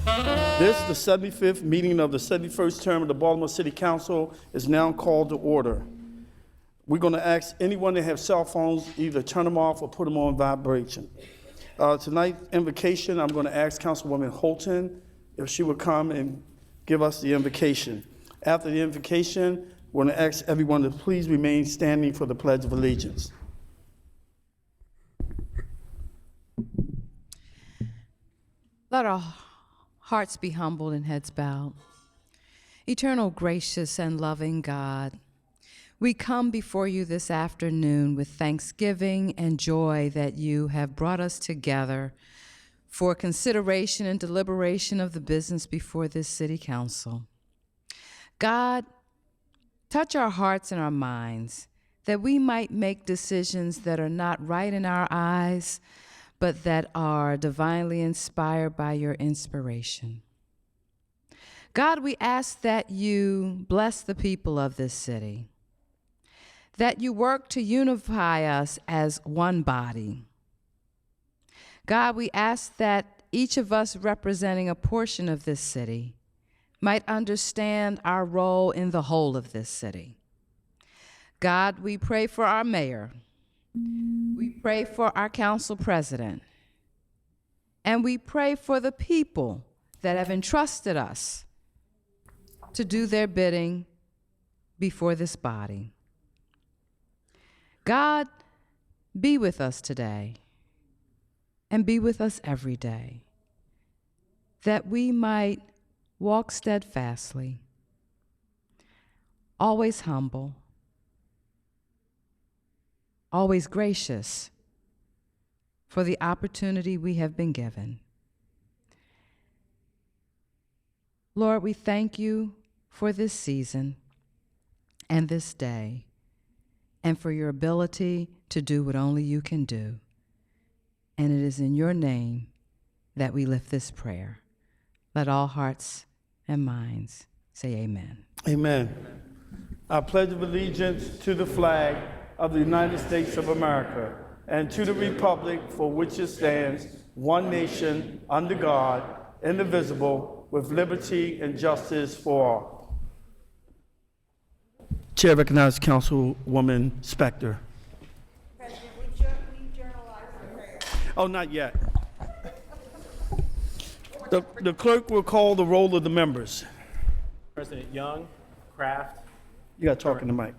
This, the 75th meeting of the 71st term of the Baltimore City Council, is now called to order. We're going to ask anyone that have cell phones either turn them off or put them on vibration. Tonight's invocation, I'm going to ask Councilwoman Holton if she would come and give us the invocation. After the invocation, we're going to ask everyone to please remain standing for the Pledge of Allegiance. Let our hearts be humbled and heads bowed. Eternal, gracious, and loving God, we come before you this afternoon with thanksgiving and joy that you have brought us together for consideration and deliberation of the business before this city council. God, touch our hearts and our minds that we might make decisions that are not right in our eyes, but that are divinely inspired by your inspiration. God, we ask that you bless the people of this city, that you work to unify us as one body. God, we ask that each of us representing a portion of this city might understand our role in the whole of this city. God, we pray for our mayor. We pray for our council president. And we pray for the people that have entrusted us to do their bidding before this body. God, be with us today and be with us every day, that we might walk steadfastly, always humble, always gracious for the opportunity we have been given. Lord, we thank you for this season and this day, and for your ability to do what only you can do. And it is in your name that we lift this prayer. Let all hearts and minds say amen. Amen. I pledge allegiance to the flag of the United States of America and to the republic for which it stands, one nation, under God, indivisible, with liberty and justice for all. Chair recognizes Councilwoman Spector. President, we journalize the prayer. Oh, not yet. The clerk will call the roll of the members. President Young, Kraft. You got to talk in the mic.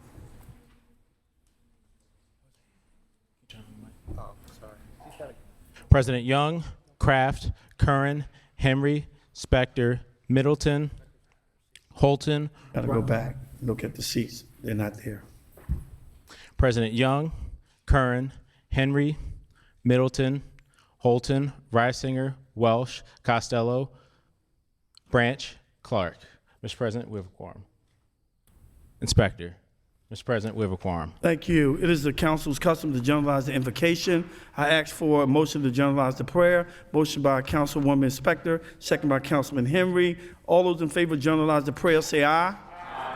President Young, Kraft, Curran, Henry, Spector, Middleton, Holton. Got to go back. Look at the seats. They're not there. President Young, Curran, Henry, Middleton, Holton, Reisinger, Welsh, Costello, Branch, Clark. Mr. President, we have a quorum. Inspector. Mr. President, we have a quorum. Thank you. It is the council's custom to generalize the invocation. I ask for a motion to generalize the prayer. Motion by Councilwoman Spector, second by Councilman Henry. All those in favor of generalize the prayer say aye.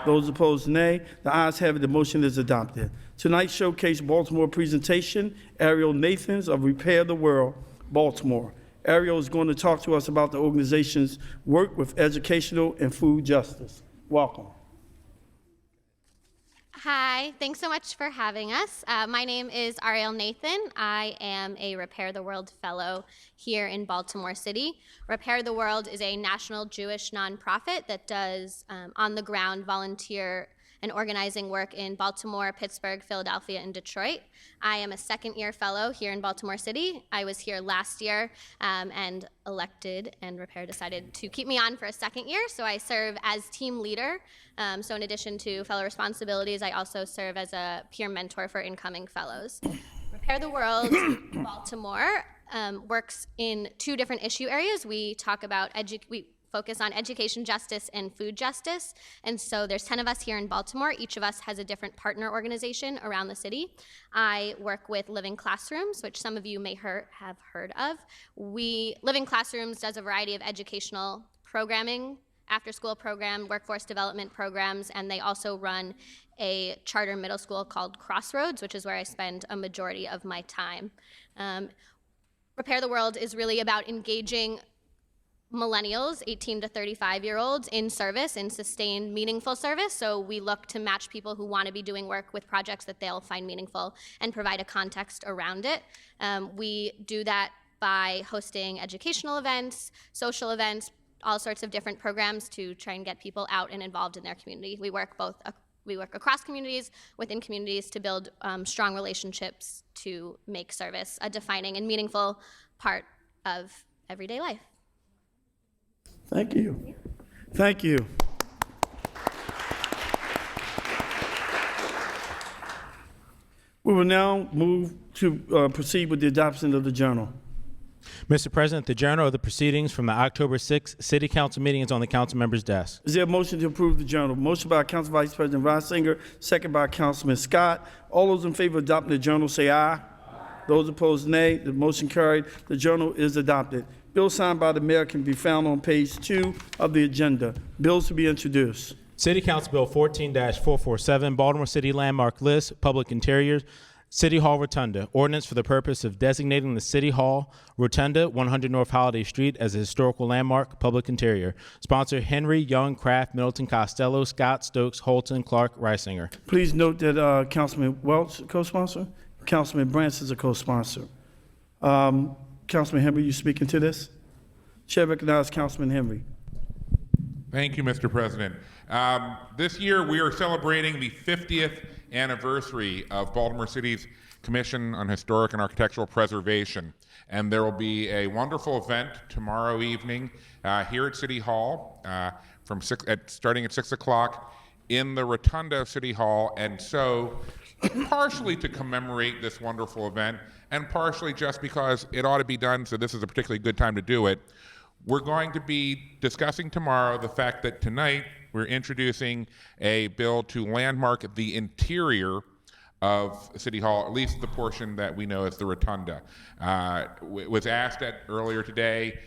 Those opposed, nay. The ayes have it. The motion is adopted. Tonight's showcase Baltimore presentation, Ariel Nathans of Repair the World, Baltimore. Ariel is going to talk to us about the organization's work with educational and food justice. Welcome. Hi, thanks so much for having us. My name is Ariel Nathan. I am a Repair the World Fellow here in Baltimore City. Repair the World is a national Jewish nonprofit that does on-the-ground volunteer and organizing work in Baltimore, Pittsburgh, Philadelphia, and Detroit. I am a second-year fellow here in Baltimore City. I was here last year and elected, and Repair decided to keep me on for a second year, so I serve as team leader. So in addition to fellow responsibilities, I also serve as a peer mentor for incoming fellows. Repair the World Baltimore works in two different issue areas. We talk about we focus on education justice and food justice. And so there's 10 of us here in Baltimore. Each of us has a different partner organization around the city. I work with Living Classrooms, which some of you may have heard of. Living Classrooms does a variety of educational programming, after-school program, workforce development programs, and they also run a charter middle school called Crossroads, which is where I spend a majority of my time. Repair the World is really about engaging millennials, 18 to 35-year-olds, in service, in sustained, meaningful service. So we look to match people who want to be doing work with projects that they'll find meaningful and provide a context around it. We do that by hosting educational events, social events, all sorts of different programs to try and get people out and involved in their community. We work across communities, within communities, to build strong relationships to make service a defining and meaningful part of everyday life. Thank you. Thank you. We will now move to proceed with the adoption of the journal. Mr. President, the journal of the proceedings from the October 6th City Council meeting is on the council members' desk. Is there a motion to approve the journal? Motion by Council Vice President Reisinger, second by Councilman Scott. All those in favor of adopting the journal say aye. Those opposed, nay. The motion carried. The journal is adopted. Bill signed by the mayor can be found on page 2 of the agenda. Bills to be introduced. City Council Bill 14-447, Baltimore City Landmark List, Public Interiors, City Hall Rotunda, ordinance for the purpose of designating the City Hall Rotunda, 100 North Holiday Street, as a historical landmark, public interior. Sponsor Henry, Young, Kraft, Middleton, Costello, Scott, Stokes, Holton, Clark, Reisinger. Please note that Councilman Welch, co-sponsor. Councilman Branch is a co-sponsor. Councilman Henry, you speaking to this? Chair recognizes Councilman Henry. Thank you, Mr. President. This year we are celebrating the 50th anniversary of Baltimore City's Commission on Historic and Architectural Preservation. And there will be a wonderful event tomorrow evening here at City Hall starting at 6 o'clock in the Rotunda of City Hall. And so partially to commemorate this wonderful event and partially just because it ought to be done, so this is a particularly good time to do it, we're going to be discussing tomorrow the fact that tonight we're introducing a bill to landmark the interior of City Hall, at least the portion that we know as the Rotunda. Was asked earlier today,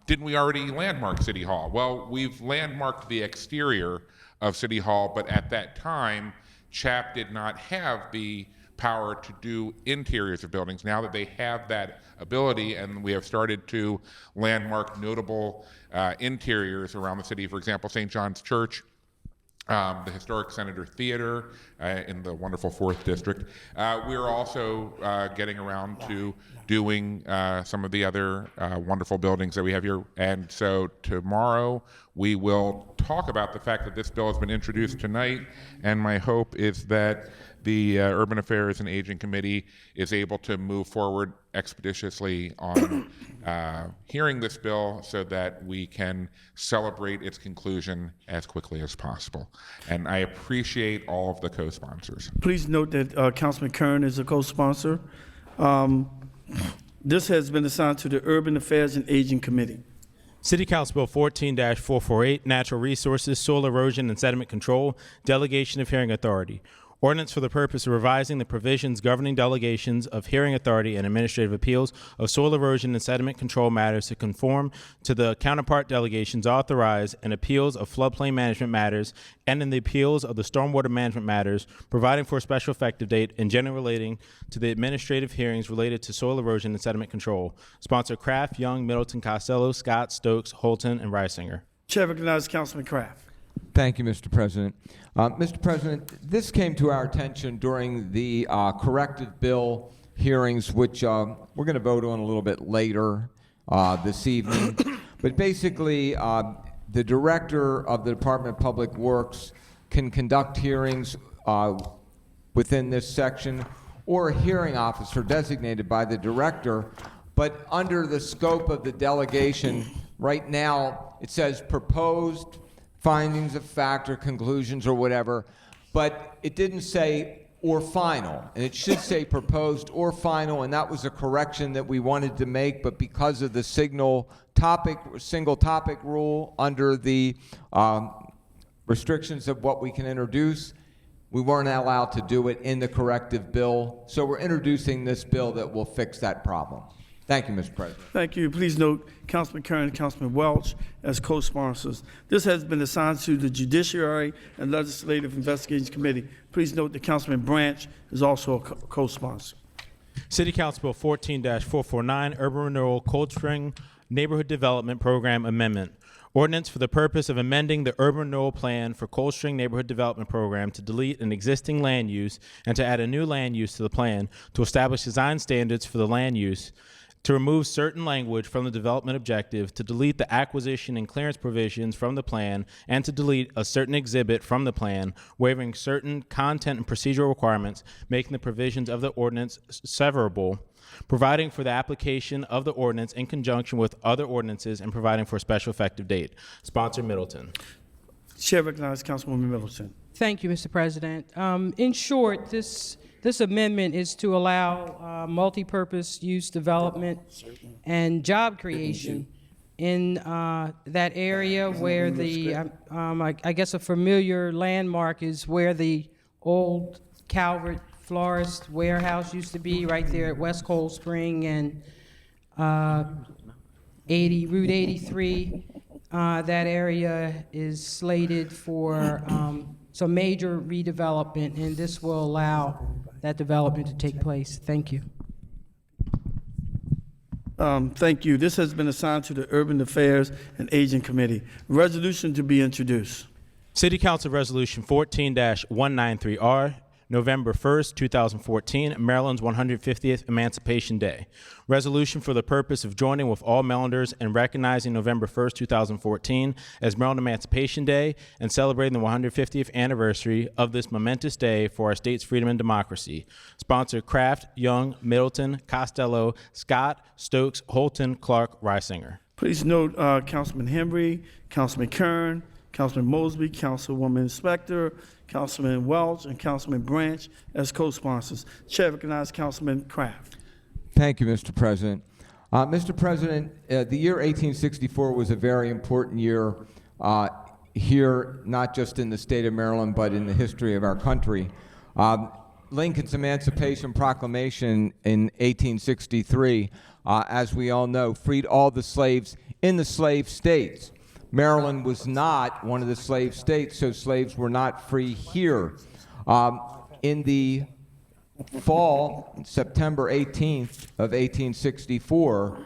didn't we already landmark City Hall? Well, we've landmarked the exterior of City Hall, but at that time, CHAP did not have the power to do interiors of buildings. Now that they have that ability, and we have started to landmark notable interiors around the city, for example, St. John's Church, the historic Senator Theater in the wonderful 4th District. We're also getting around to doing some of the other wonderful buildings that we have here. And so tomorrow we will talk about the fact that this bill has been introduced tonight, and my hope is that the Urban Affairs and Aging Committee is able to move forward expeditiously on hearing this bill so that we can celebrate its conclusion as quickly as possible. And I appreciate all of the co-sponsors. Please note that Councilman Kern is a co-sponsor. This has been assigned to the Urban Affairs and Aging Committee. City Council Bill 14-448, Natural Resources, Soil Erosion and Sediment Control, Delegation of Hearing Authority. Ordinance for the purpose of revising the provisions governing delegations of hearing authority and administrative appeals of soil erosion and sediment control matters to conform to the counterpart delegations authorized in appeals of floodplain management matters and in the appeals of the stormwater management matters, providing for a special effective date and generally relating to the administrative hearings related to soil erosion and sediment control. Sponsor Kraft, Young, Middleton, Costello, Scott, Stokes, Holton, and Reisinger. Chair recognizes Councilman Kraft. Thank you, Mr. President. Mr. President, this came to our attention during the corrective bill hearings, which we're going to vote on a little bit later this evening. But basically, the director of the Department of Public Works can conduct hearings within this section, or a hearing officer designated by the director. But under the scope of the delegation, right now, it says proposed findings of fact or conclusions or whatever, but it didn't say or final, and it should say proposed or final, and that was a correction that we wanted to make, but because of the single topic rule under the restrictions of what we can introduce, we weren't allowed to do it in the corrective bill, so we're introducing this bill that will fix that problem. Thank you, Mr. President. Thank you. Please note Councilman Kern and Councilman Welch as co-sponsors. This has been assigned to the Judiciary and Legislative Investigations Committee. Please note that Councilman Branch is also a co-sponsor. City Council Bill 14-449, Urban Renewal, Cold Spring Neighborhood Development Program Amendment. Ordinance for the purpose of amending the urban renewal plan for Coldstream Neighborhood Development Program to delete an existing land use and to add a new land use to the plan, to establish design standards for the land use, to remove certain language from the development objective, to delete the acquisition and clearance provisions from the plan, and to delete a certain exhibit from the plan, waiving certain content and procedural requirements, making the provisions of the ordinance severable, providing for the application of the ordinance in conjunction with other ordinances, and providing for a special effective date. Sponsor Middleton. Chair recognizes Councilwoman Middleton. Thank you, Mr. President. In short, this amendment is to allow multi-purpose use development and job creation in that area where the, I guess a familiar landmark is where the old Calvert Florist warehouse used to be, right there at West Cold Spring and Route 83. That area is slated for some major redevelopment, and this will allow that development to take place. Thank you. Thank you. This has been assigned to the Urban Affairs and Aging Committee. Resolution to be introduced. City Council Resolution 14-193R, November 1st, 2014, Maryland's 150th Emancipation Day. Resolution for the purpose of joining with all Marylanders and recognizing November 1st, 2014 as Maryland Emancipation Day and celebrating the 150th anniversary of this momentous day for our state's freedom and democracy. Sponsor Kraft, Young, Middleton, Costello, Scott, Stokes, Holton, Clark, Reisinger. Please note Councilman Henry, Councilman Kern, Councilman Mosby, Councilwoman Spector, Councilman Welch, and Councilman Branch as co-sponsors. Chair recognizes Councilman Kraft. Thank you, Mr. President. Mr. President, the year 1864 was a very important year here, not just in the state of Maryland, but in the history of our country. Lincoln's Emancipation Proclamation in 1863, as we all know, freed all the slaves in the slave states. Maryland was not one of the slave states, so slaves were not free here. In the fall, September 18th of 1864,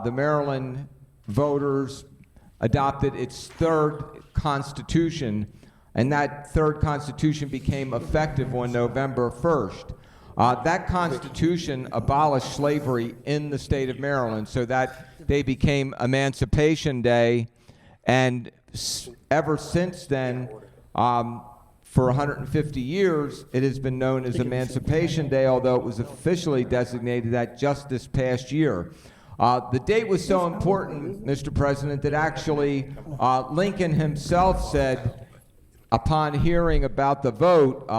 the Maryland voters adopted its third constitution, and that third constitution became effective on November 1st. That constitution abolished slavery in the state of Maryland, so that day became Emancipation Day. And ever since then, for 150 years, it has been known as Emancipation Day, although it was officially designated that just this past year. The date was so important, Mr. President, that actually Lincoln himself said, upon hearing about the vote,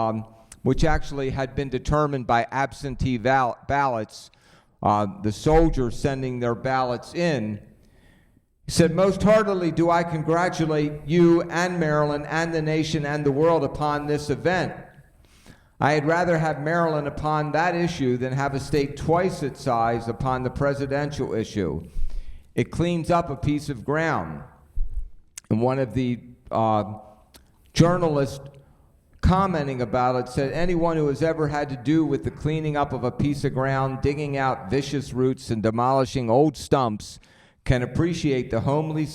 which actually had been determined by absentee ballots, the soldiers sending their ballots in, he said, "Most heartily do I congratulate you and Maryland and the nation and the world upon this event. I had rather have Maryland upon that issue than have a state twice its size upon the presidential issue. It cleans up a piece of ground." And one of the journalists commenting about it said, "Anyone who has ever had to do with the cleaning up of a piece of ground, digging out vicious roots and demolishing old stumps, can appreciate the homely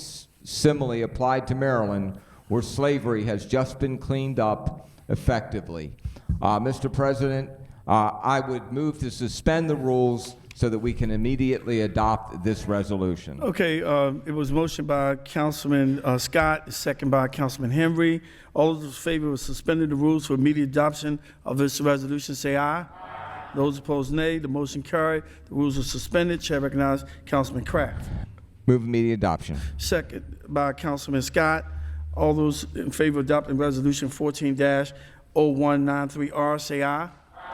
simile applied to Maryland, where slavery has just been cleaned up effectively." Mr. President, I would move to suspend the rules so that we can immediately adopt this resolution. Okay, it was motioned by Councilman Scott, second by Councilman Henry. All those in favor of suspending the rules for immediate adoption of this resolution, say aye. Those opposed, nay. The motion carried. The rules are suspended. Chair recognizes Councilman Kraft. Move immediate adoption. Second by Councilman Scott. All those in favor of adopting resolution 14-0193R, say aye.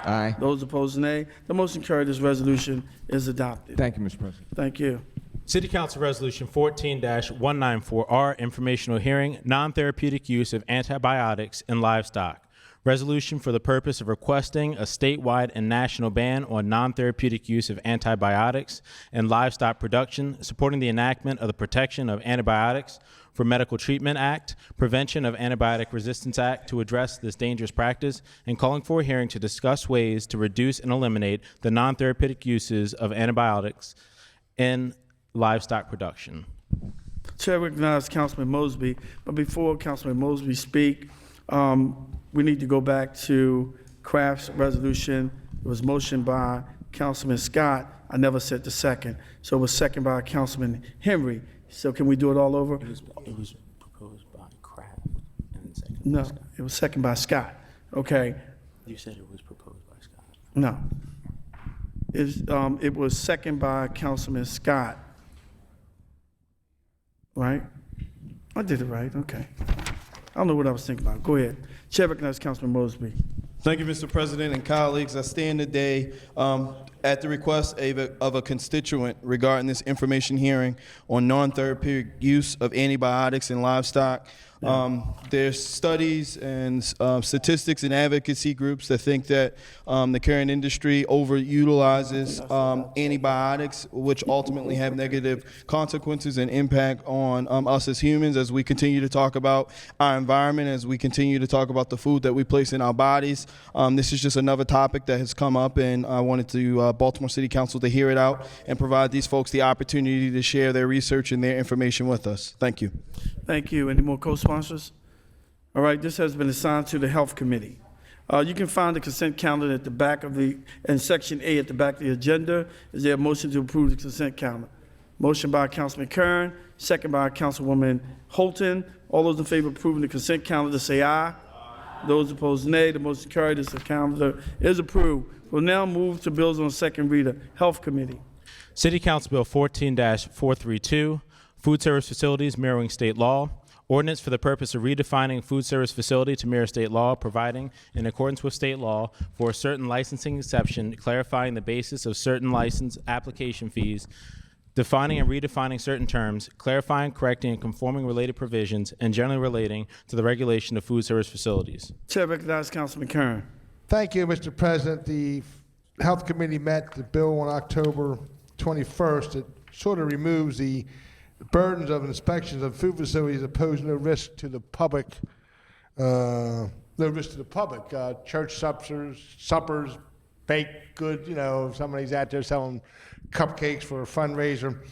Aye. Those opposed, nay. The motion carried. This resolution is adopted. Thank you, Mr. President. Thank you. City Council Resolution 14-194R, informational hearing, non-therapeutic use of antibiotics in livestock. Resolution for the purpose of requesting a statewide and national ban on non-therapeutic use of antibiotics in livestock production, supporting the enactment of the Protection of Antibiotics for Medical Treatment Act, Prevention of Antibiotic Resistance Act to address this dangerous practice, and calling for a hearing to discuss ways to reduce and eliminate the non-therapeutic uses of antibiotics in livestock production. Chair recognizes Councilman Mosby, but before Councilman Mosby speak, we need to go back to Kraft's resolution. It was motioned by Councilman Scott. I never said the second, so it was second by Councilman Henry. So can we do it all over? It was proposed by Kraft and then second. No, it was second by Scott. Okay, You said it was proposed by Scott. no. It was second by Councilman Scott. Right? I did it right, okay. I don't know what I was thinking about. Go ahead. Chair recognizes Councilman Mosby. Thank you, Mr. President and colleagues. I stand today at the request of a constituent regarding this information hearing on non-therapeutic use of antibiotics in livestock. There's studies and statistics and advocacy groups that think that the current industry overutilizes antibiotics, which ultimately have negative consequences and impact on us as humans as we continue to talk about our environment, as we continue to talk about the food that we place in our bodies. This is just another topic that has come up, and I wanted to Baltimore City Council to hear it out and provide these folks the opportunity to share their research and their information with us. Thank you. Thank you. Any more co-sponsors? All right, this has been assigned to the Health Committee. You can find the consent calendar at the back of in Section A at the back of the agenda. Is there a motion to approve the consent calendar? Motion by Councilman Kern, second by Councilwoman Holton. All those in favor of approving the consent calendar say aye. Those opposed, nay. The motion carried. The calendar is approved. We'll now move to bills on second reader. Health Committee. City Council Bill 14-432, Food Service Facilities mirroring state law. Ordinance for the purpose of redefining food service facility to mirror state law, providing in accordance with state law for a certain licensing exception, clarifying the basis of certain license application fees, defining and redefining certain terms, clarifying, correcting, and conforming related provisions, and generally relating to the regulation of food service facilities. Chair recognizes Councilman Kern. Thank you, Mr. President. The Health Committee met the bill on October 21st. It sort of removes the burdens of inspections of food facilities that pose no risk to the public. Church suppers, baked goods. You know, if somebody's out there selling cupcakes for a fundraiser.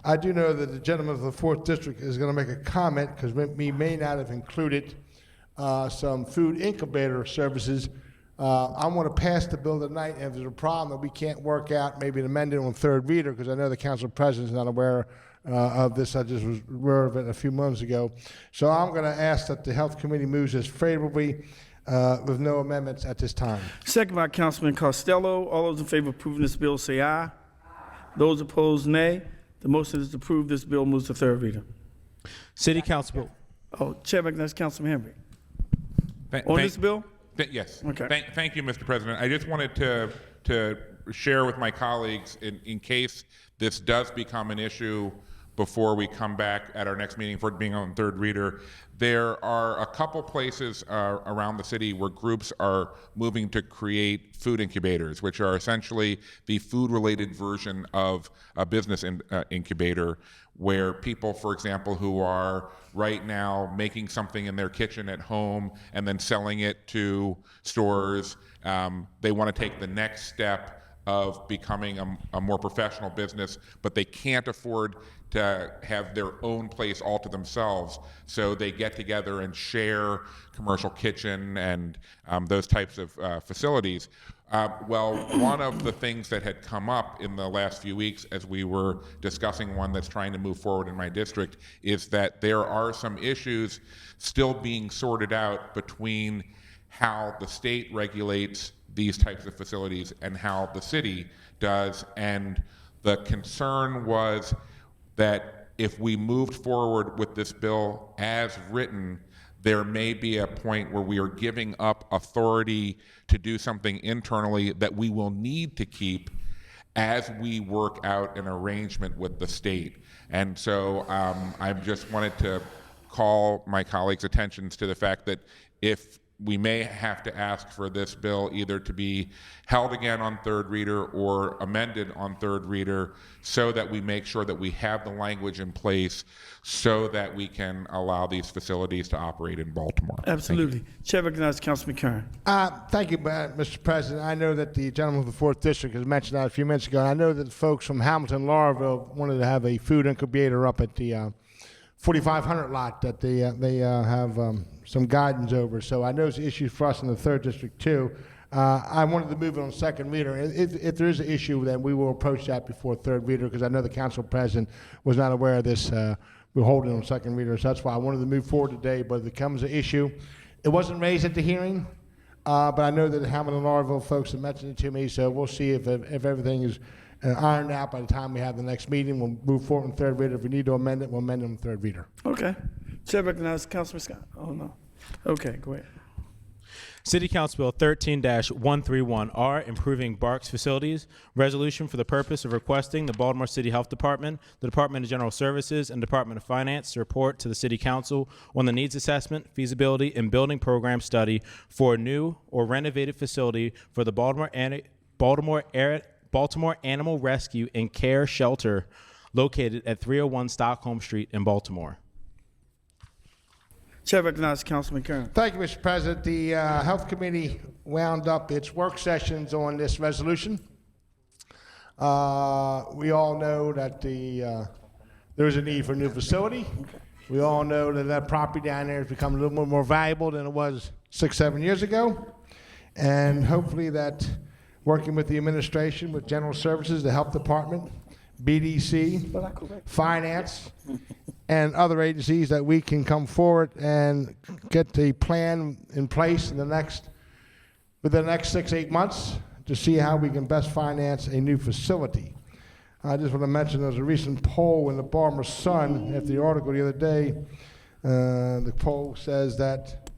I do know that the gentleman of the 4th District is going to make a comment because we may not have included some food incubator services. I want to pass the bill tonight, and if there's a problem that we can't work out, maybe an amendment on third reader, because I know the council president is not aware of this. I just was aware of it a few months ago. So I'm going to ask that the Health Committee moves this favorably with no amendments at this time. Second by Councilman Costello. All those in favor of approving this bill say aye. Those opposed, nay. The motion is to approve this bill moves to third reader. City Council Bill. Oh, Chair recognizes Councilman Henry. On this bill? Yes. Okay. Thank you, Mr. President. I just wanted to share with my colleagues, in case this does become an issue before we come back at our next meeting for it being on third reader, there are a couple places around the city where groups are moving to create food incubators, which are essentially the food-related version of a business incubator, where people, for example, who are right now making something in their kitchen at home and then selling it to stores, they want to take the next step of becoming a more professional business, but they can't afford to have their own place all to themselves, so they get together and share commercial kitchen and those types of facilities. Well, one of the things that had come up in the last few weeks as we were discussing one that's trying to move forward in my district is that there are some issues still being sorted out between how the state regulates these types of facilities and how the city does. And the concern was that if we moved forward with this bill as written, there may be a point where we are giving up authority to do something internally that we will need to keep as we work out an arrangement with the state. And so I just wanted to call my colleagues' attentions to the fact that if we may have to ask for this bill either to be held again on third reader or amended on third reader so that we make sure that we have the language in place so that we can allow these facilities to operate in Baltimore. Absolutely. Chair recognizes Councilman Kern. Thank you, Mr. President. I know that the gentleman from the 4th District has mentioned that a few minutes ago. I know that the folks from Hamilton, Laurelville wanted to have a food incubator up at the 4500 lot that they have some guidance over. So I know it's issues for us in the 3rd District too. I wanted to move it on second reader. If there is an issue, then we will approach that before third reader, because I know the council president was not aware of this. We're holding it on second reader, so that's why I wanted to move forward today. But if it becomes an issue, it wasn't raised at the hearing, but I know that the Hamilton and Laurelville folks have mentioned it to me, so we'll see if everything is ironed out by the time we have the next meeting. We'll move forward in third reader. If we need to amend it, we'll amend it in third reader. Okay. Chair recognizes Councilman Scott. Oh, no. Okay, go ahead. City Council Bill 13-131R, improving Barks facilities, resolution for the purpose of requesting the Baltimore City Health Department, the Department of General Services, and Department of Finance to report to the City Council on the needs assessment, feasibility, and building program study for a new or renovated facility for the Baltimore Animal Rescue and Care Shelter located at 301 Stockholm Street in Baltimore. Chair recognizes Councilman Kern. Thank you, Mr. President. The Health Committee wound up its work sessions on this resolution. We all know that there is a need for a new facility. We all know that that property down there has become a little more valuable than it was 6-7 years ago. And hopefully that, working with the administration, with General Services, the Health Department, BDC, Finance, and other agencies, that we can come forward and get the plan in place within the next 6-8 months to see how we can best finance a new facility. I just want to mention there was a recent poll in the Baltimore Sun after the article the other day. The poll says that,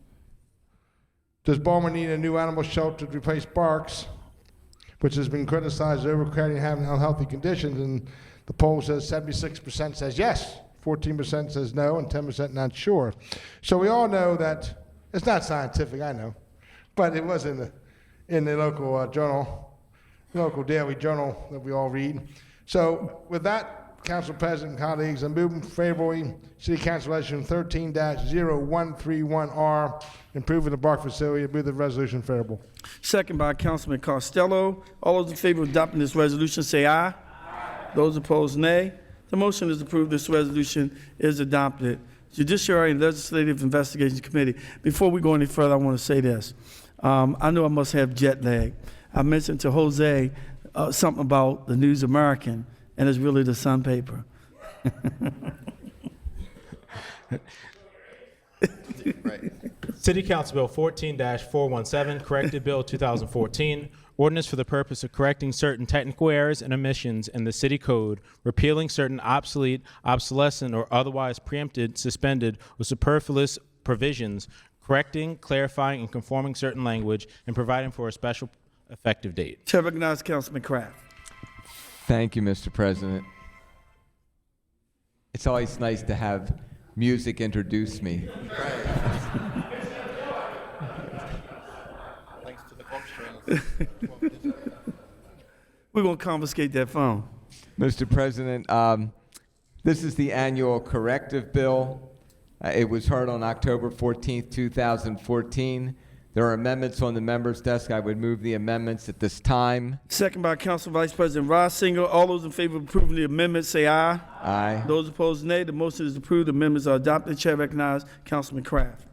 does Baltimore need a new animal shelter to replace Barks, which has been criticized as overcrowding and having unhealthy conditions? And the poll says 76% says yes, 14% says no, and 10% not sure. So we all know that it's not scientific, I know, but it was in the local journal, local daily journal that we all read. So with that, Council President and colleagues, I'm moving favorably City Council Resolution 13-0131R, improving the Bark facility. I move the resolution favorable. Second by Councilman Costello. All those in favor of adopting this resolution say aye. Aye. Those opposed, nay. The motion is approved. This resolution is adopted. Judiciary and Legislative Investigations Committee. Before we go any further, I want to say this. I know I must have jet lag. I mentioned to Jose something about the News American, and it's really the Sun paper. City Council Bill 14-417, corrected Bill 2014, ordinance for the purpose of correcting certain technical errors and omissions in the city code, repealing certain obsolete, obsolescent, or otherwise preempted, suspended, or superfluous provisions, correcting, clarifying, and conforming certain language, and providing for a special effective date. Chair recognizes Councilman Kraft. Thank you, Mr. President. It's always nice to have music introduce me. Thanks to the We're going to confiscate that phone. Mr. President, this is the annual corrective bill. It was heard on October 14th, 2014. There are amendments on the member's desk. I would move the amendments at this time. Second by Council Vice President Reisinger. All those in favor of approving the amendment say aye. Aye. Those opposed, nay. The motion is approved. The amendments are adopted. Chair recognizes Councilman Kraft.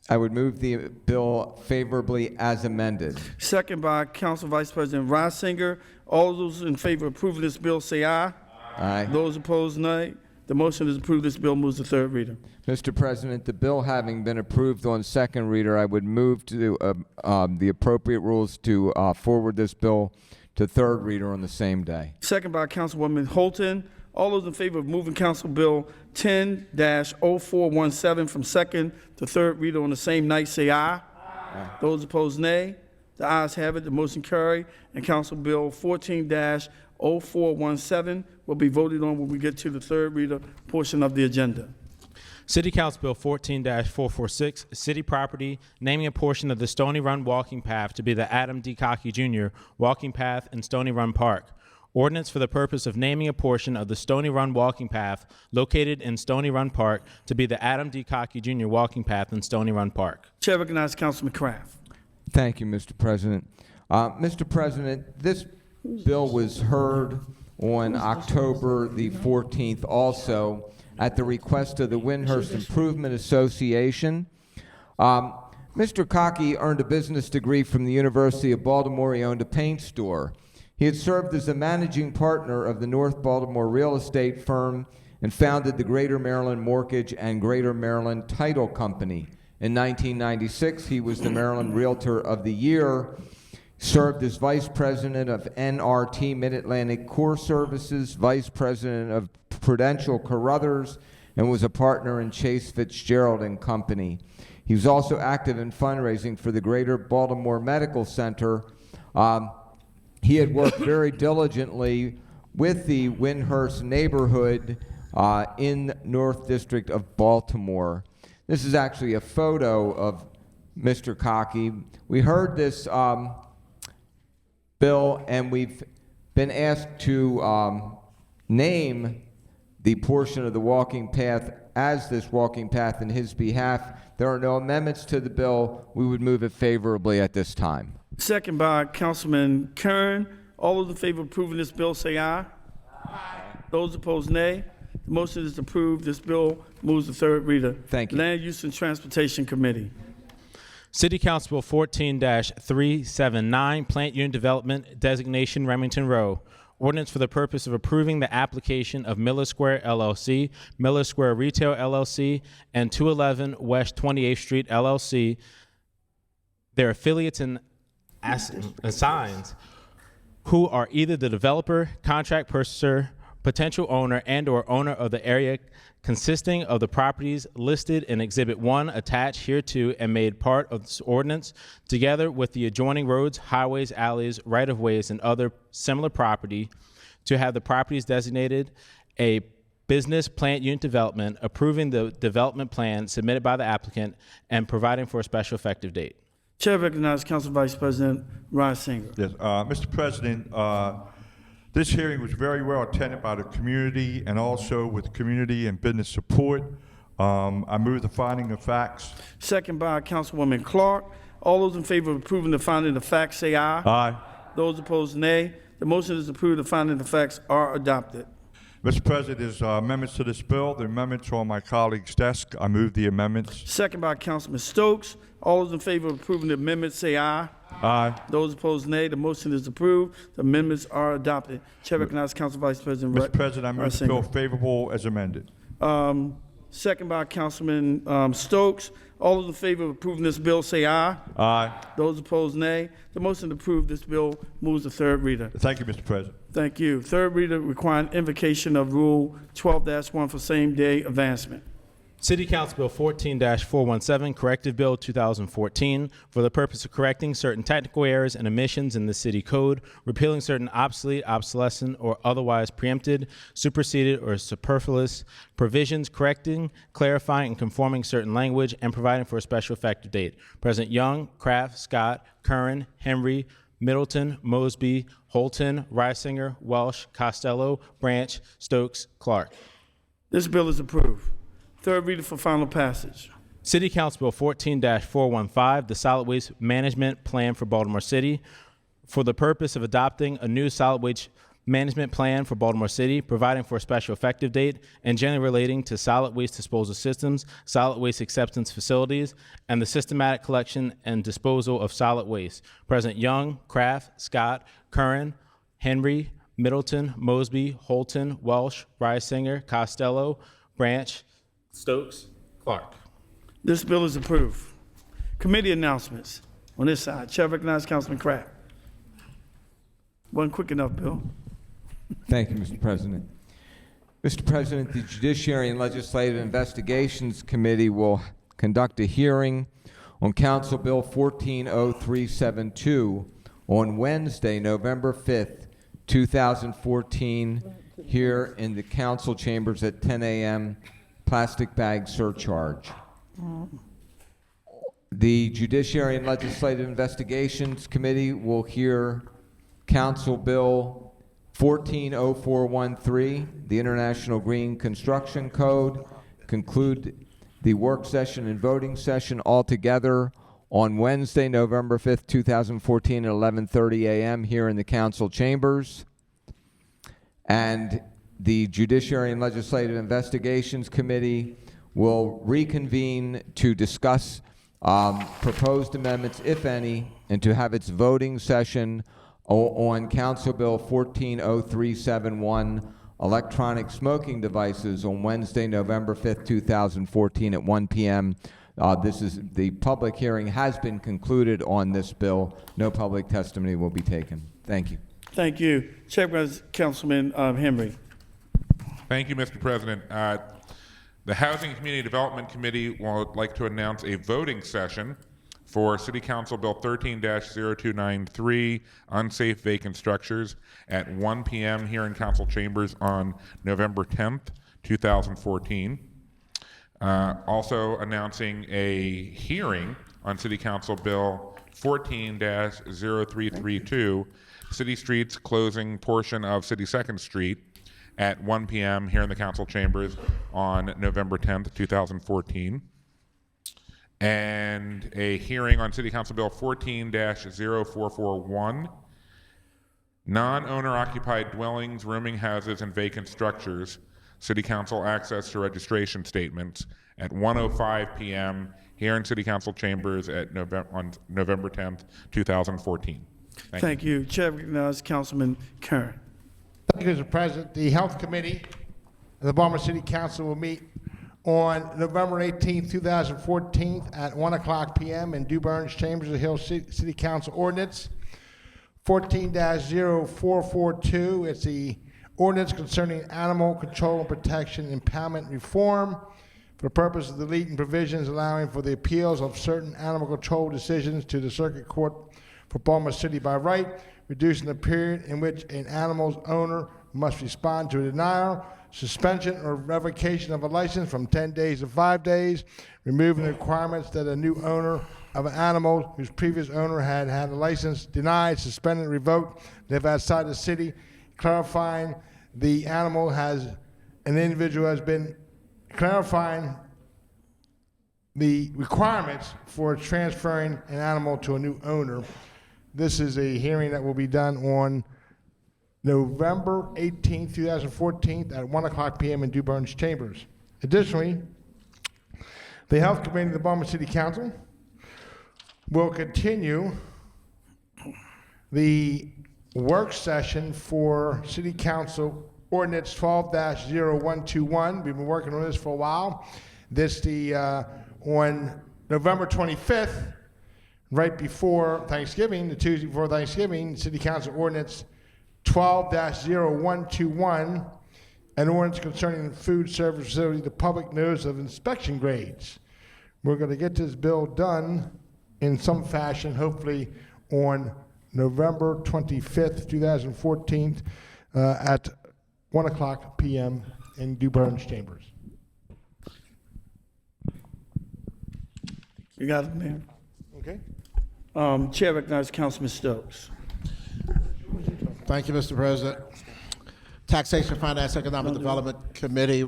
I would move the bill favorably as amended. Second by Council Vice President Reisinger. All those in favor of approving this bill say aye. Aye. Those opposed, nay. The motion is approved. This bill moves to third reader. Mr. President, the bill having been approved on second reader, I would move to the appropriate rules to forward this bill to third reader on the same day. Second by Councilwoman Holton. All those in favor of moving Council Bill 10-0417 from second to third reader on the same night say aye. Aye. Those opposed, nay. The ayes have it. The motion carried. And Council Bill 14-0417 will be voted on when we get to the third reader portion of the agenda. City Council Bill 14-446, City Property, naming a portion of the Stony Run Walking Path to be the Adam D. Cockey Jr. Walking Path in Stony Run Park. Ordinance for the purpose of naming a portion of the Stony Run Walking Path located in Stony Run Park to be the Adam D. Cockey Jr. Walking Path in Stony Run Park. Chair recognizes Councilman Kraft. Thank you, Mr. President. Mr. President, this bill was heard on October the 14th also at the request of the Windhurst Improvement Association. Mr. Cockey earned a business degree from the University of Baltimore. He owned a paint store. He had served as a managing partner of the North Baltimore real estate firm and founded the Greater Maryland Mortgage and Greater Maryland Title Company. In 1996, he was the Maryland Realtor of the Year, served as Vice President of NRT Mid-Atlantic Core Services, Vice President of Prudential Carruthers, and was a partner in Chase Fitzgerald and Company. He was also active in fundraising for the Greater Baltimore Medical Center. He had worked very diligently with the Windhurst neighborhood in North District of Baltimore. This is actually a photo of Mr. Cockey. We heard this bill, and we've been asked to name the portion of the walking path as this walking path in his behalf. There are no amendments to the bill. We would move it favorably at this time. Second by Councilman Kern. All those in favor of approving this bill say aye. Aye. Those opposed, nay. The motion is approved. This bill moves to third reader. Thank you. Land Use and Transportation Committee. City Council Bill 14-379, Plant Unit Development Designation Remington Row. Ordinance for the purpose of approving the application of Miller Square LLC, Miller Square Retail LLC, and 211 West 28th Street LLC, their affiliates and assigns, who are either the developer, contract purchaser, potential owner, and/or owner of the area consisting of the properties listed in Exhibit 1 attached hereto and made part of this ordinance, together with the adjoining roads, highways, alleys, right-of-ways, and other similar property, to have the properties designated a business plant unit development, approving the development plan submitted by the applicant, and providing for a special effective date. Chair recognizes Council Vice President Reisinger. Yes, Mr. President, this hearing was very well attended by the community and also with community and business support. I move the finding of facts. Second by Councilwoman Clark. All those in favor of approving the finding of facts say aye. Aye. Those opposed, nay. The motion is approved. The finding of facts are adopted. Mr. President, there's amendments to this bill. The amendments are on my colleague's desk. I move the amendments. Second by Councilman Stokes. All those in favor of approving the amendments say aye. Aye. Those opposed, nay. The motion is approved. The amendments are adopted. Chair recognizes Council Vice President Mr. President, I move the bill favorable as amended. Second by Councilman Stokes. All those in favor of approving this bill say aye. Aye. Those opposed, nay. The motion to approve this bill moves to third reader. Thank you, Mr. President. Thank you. Third reader requiring invocation of Rule 12-1 for same-day advancement. City Council Bill 14-417, Corrective Bill 2014, for the purpose of correcting certain technical errors and omissions in the city code, repealing certain obsolete, obsolescent, or otherwise preempted, superseded, or superfluous provisions, correcting, clarifying, and conforming certain language, and providing for a special effective date. President Young, Kraft, Scott, Curran, Henry, Middleton, Mosby, Holton, Reisinger, Welsh, Costello, Branch, Stokes, Clark. This bill is approved. Third reader for final passage. City Council Bill 14-415, the Solid Waste Management Plan for Baltimore City, for the purpose of adopting a new solid waste management plan for Baltimore City, providing for a special effective date, and generally relating to solid waste disposal systems, solid waste acceptance facilities, and the systematic collection and disposal of solid waste. President Young, Kraft, Scott, Curran, Henry, Middleton, Mosby, Holton, Welsh, Reisinger, Costello, Branch, Stokes, Clark. This bill is approved. Committee announcements on this side. Chair recognizes Councilman Kraft. Wasn't quick enough, Bill. Thank you, Mr. President. Mr. President, the Judiciary and Legislative Investigations Committee will conduct a hearing on Council Bill 140372 on Wednesday, November 5th, 2014, here in the council chambers at 10 a.m. plastic bag surcharge. The Judiciary and Legislative Investigations Committee will hear Council Bill 140413, the International Green Construction Code, conclude the work session and voting session altogether on Wednesday, November 5th, 2014 at 11:30 a.m. here in the council chambers. And the Judiciary and Legislative Investigations Committee will reconvene to discuss proposed amendments, if any, and to have its voting session on Council Bill 140371, electronic smoking devices, on Wednesday, November 5th, 2014 at 1 p.m. The public hearing has been concluded on this bill. No public testimony will be taken. Thank you. Thank you. Chairman, Councilman Henry. Thank you, Mr. President. The Housing and Community Development Committee would like to announce a voting session for City Council Bill 13-0293, unsafe vacant structures, at 1 p.m. here in council chambers on November 10th, 2014. Also announcing a hearing on City Council Bill 14-0332, City Streets closing portion of City 2nd Street, at 1 p.m. here in the council chambers on November 10th, 2014. And a hearing on City Council Bill 14-0441, non-owner occupied dwellings, rooming houses, and vacant structures, City Council access to registration statements, at 1:05 p.m. here in City Council chambers on November 10th, 2014. Thank you. Chair recognizes Councilman Kern. Thank you, Mr. President. The Health Committee of the Baltimore City Council will meet on November 18, 2014 at 1 o'clock p.m. in Duburn's Chambers of Hill City Council Ordinance 14-0442. It's the ordinance concerning animal control and protection impoundment reform for the purpose of deleting provisions allowing for the appeals of certain animal control decisions to the Circuit Court for Baltimore City by right, reducing the period in which an animal's owner must respond to a denial, suspension, or revocation of a license from 10 days to 5 days, removing the requirements that a new owner of an animal whose previous owner had had a license denied, suspended, revoked, live outside the city, clarifying the animal has, an individual has been clarifying the requirements for transferring an animal to a new owner. This is a hearing that will be done on November 18, 2014 at 1 o'clock p.m. in Duburn's Chambers. Additionally, the Health Committee of the Baltimore City Council will continue the work session for City Council Ordinance 12-0121. We've been working on this for a while. On November 25th, right before Thanksgiving, the Tuesday before Thanksgiving, City Council Ordinance 12-0121, an ordinance concerning food service facility, the public notice of inspection grades. We're going to get this bill done in some fashion, hopefully on November 25th, 2014, at 1 o'clock p.m. in Duburn's Chambers. You got it, Mayor. Okay. Chair recognizes Councilman Stokes. Thank you, Mr. President. Taxation, Finance, Economic Development Committee.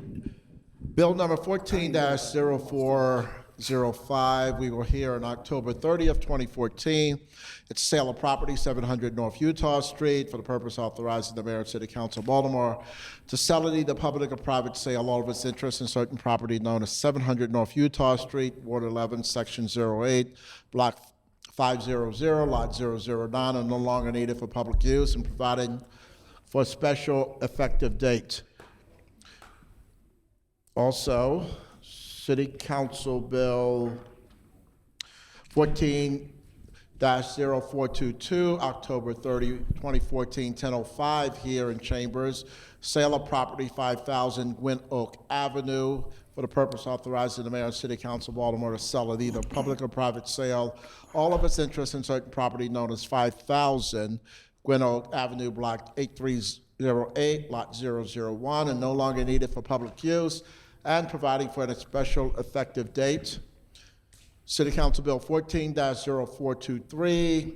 Bill number 14-0405, we will hear on October 30th, 2014. It's sale of property, 700 North Utah Street, for the purpose of authorizing the mayor and city council of Baltimore to sell it either public or private sale all of its interest in certain property known as 700 North Utah Street, Ward 11, Section 08, Block 500, Lot 009, are no longer needed for public use, and providing for a special effective date. Also, City Council Bill 14-0422, October 30, 2014, 10:05 here in Chambers. Sale of property, 5,000 Gwynn Oak Avenue, for the purpose authorizing the mayor and city council of Baltimore to sell it either public or private sale all of its interest in certain property known as 5,000 Gwynn Oak Avenue, Block 8308, Lot 001, and no longer needed for public use, and providing for a special effective date. City Council Bill 14-0423,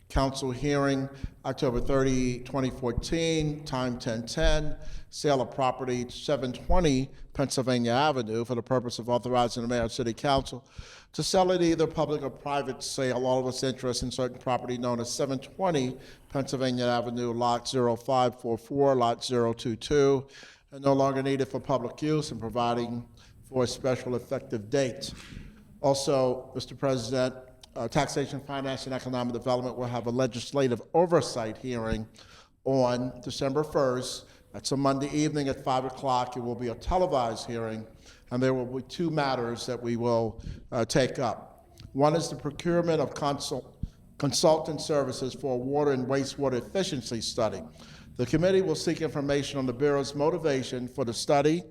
council hearing October 30, 2014, time 10:10, sale of property 720 Pennsylvania Avenue for the purpose of authorizing the mayor and city council to sell it either public or private sale, all of its interest in certain property known as 720 Pennsylvania Avenue, lot 0544, lot 022, and no longer needed for public use, and providing for a special effective date. Also, Mr. President, Taxation, Finance, and Economic Development will have a legislative oversight hearing on December 1st. That's a Monday evening at 5 o'clock. It will be a televised hearing, and there will be two matters that we will take up. One is the procurement of consultant services for a water and wastewater efficiency study. The committee will seek information on the Bureau's motivation for the study,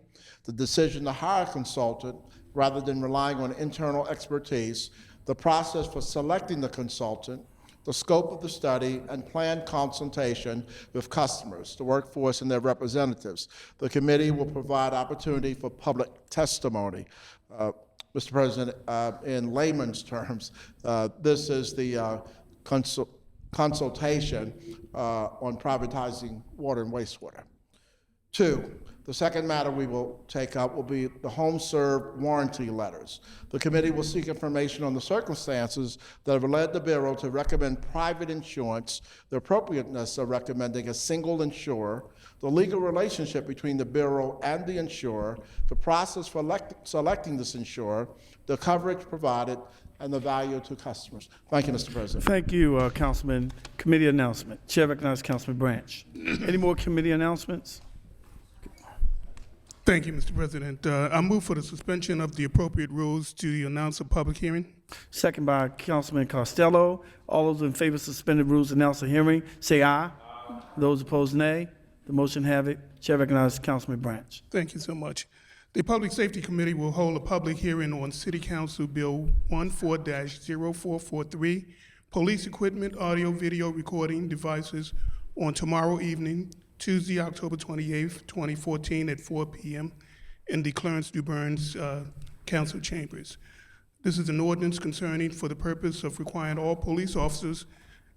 the decision to hire a consultant rather than relying on internal expertise, the process for selecting the consultant, the scope of the study, and planned consultation with customers, the workforce, and their representatives. The committee will provide opportunity for public testimony. Mr. President, in layman's terms, this is the consultation on privatizing water and wastewater. Two, the second matter we will take up will be the home serve warranty letters. The committee will seek information on the circumstances that have led the Bureau to recommend private insurance, the appropriateness of recommending a single insurer, the legal relationship between the Bureau and the insurer, the process for selecting this insurer, the coverage provided, and the value to customers. Thank you, Mr. President. Thank you, Councilman. Committee announcement. Chair recognizes Councilman Branch. Any more committee announcements? Thank you, Mr. President. I move for the suspension of the appropriate rules to announce a public hearing. Second by Councilman Costello. All those in favor of suspended rules to announce a hearing, say aye. Those opposed, nay. The motion have it. Chair recognizes Councilman Branch. Thank you so much. The Public Safety Committee will hold a public hearing on City Council Bill 14-0443, police equipment, audio, video recording devices on tomorrow evening, Tuesday, October 28th, 2014 at 4 p.m. in the Clarence DuBurns Council Chambers. This is an ordinance concerning for the purpose of requiring all police officers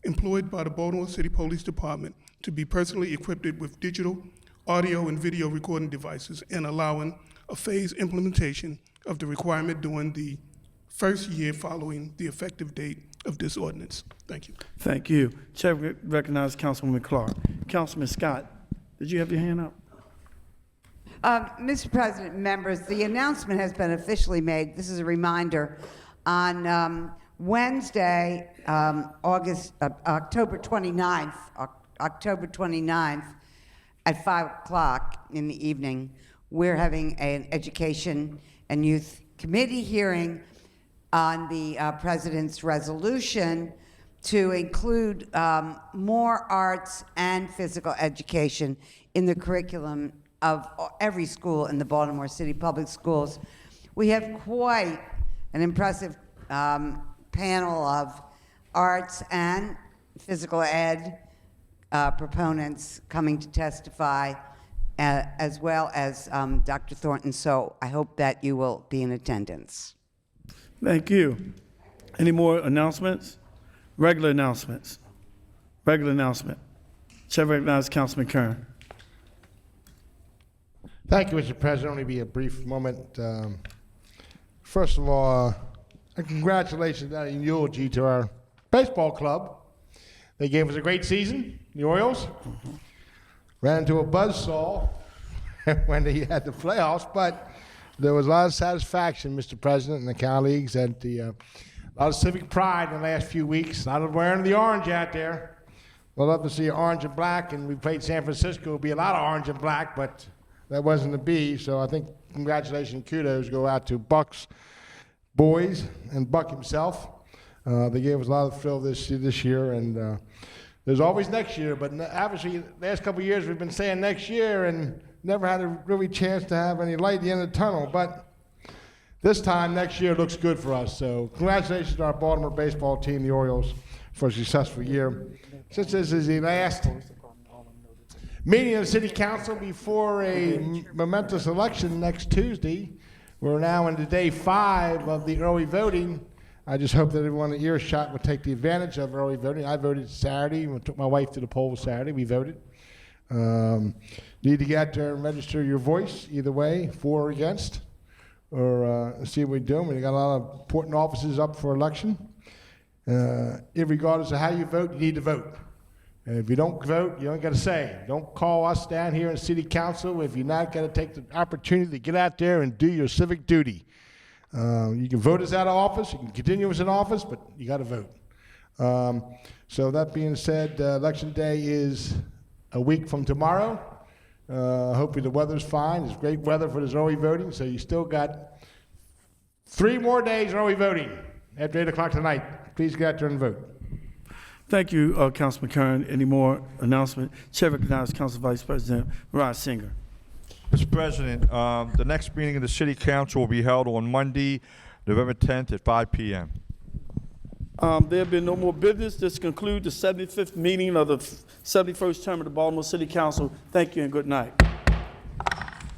employed by the Baltimore City Police Department to be personally equipped with digital, audio, and video recording devices, and allowing a phased implementation of the requirement during the first year following the effective date of this ordinance. Thank you. Thank you. Chair recognizes Councilwoman Clark. Councilman Scott, did you have your hand up? Mr. President, members, the announcement has been officially made. This is a reminder. On Wednesday, October 29th at 5 o'clock in the evening, we're having an Education and Youth Committee hearing on the President's resolution to include more arts and physical education in the curriculum of every school in the Baltimore City Public Schools. We have quite an impressive panel of arts and physical ed proponents coming to testify, as well as Dr. Thornton, so I hope that you will be in attendance. Thank you. Any more announcements? Regular announcements. Regular announcement. Chair recognizes Councilman Kern. Thank you, Mr. President. Only be a brief moment. First of all, a congratulations and eulogy to our baseball club. They gave us a great season, the Orioles. Ran into a buzzsaw when they had the playoffs, but there was a lot of satisfaction, Mr. President, and the colleagues, and a lot of civic pride in the last few weeks. A lot of wearing the orange out there. We'll love to see orange and black, and we played San Francisco. It'll be a lot of orange and black, but that wasn't to be. So I think congratulations, kudos go out to Buck's boys and Buck himself. They gave us a lot of thrill this year, and there's always next year. But obviously, the last couple of years we've been saying next year, and never had a really chance to have any light at the end of the tunnel. But this time, next year looks good for us. So congratulations to our Baltimore baseball team, the Orioles, for a successful year. Since this is the last meeting of the City Council before a momentous election next Tuesday. We're now into day 5 of the early voting. I just hope that everyone at earshot would take the advantage of early voting. I voted Saturday. I took my wife to the polls Saturday. We voted. Need to get out there and register your voice either way, for or against, or see what we're doing. We got a lot of important offices up for election. Irregardless of how you vote, you need to vote. And if you don't vote, you don't got to say. Don't call us down here in City Council if you're not going to take the opportunity to get out there and do your civic duty. You can vote us out of office, you can continue us in office, but you got to vote. So that being said, Election Day is a week from tomorrow. Hopefully the weather's fine. It's great weather for this early voting, so you still got 3 more days early voting after 8 o'clock tonight. Please get out there and vote. Thank you, Councilman Kern. Any more announcement? Chair recognizes Council Vice President Rod Singer. Mr. President, the next meeting of the City Council will be held on Monday, November 10th at 5 p.m. There have been no more business. This concludes the 75th meeting of the 71st term of the Baltimore City Council. Thank you and good night.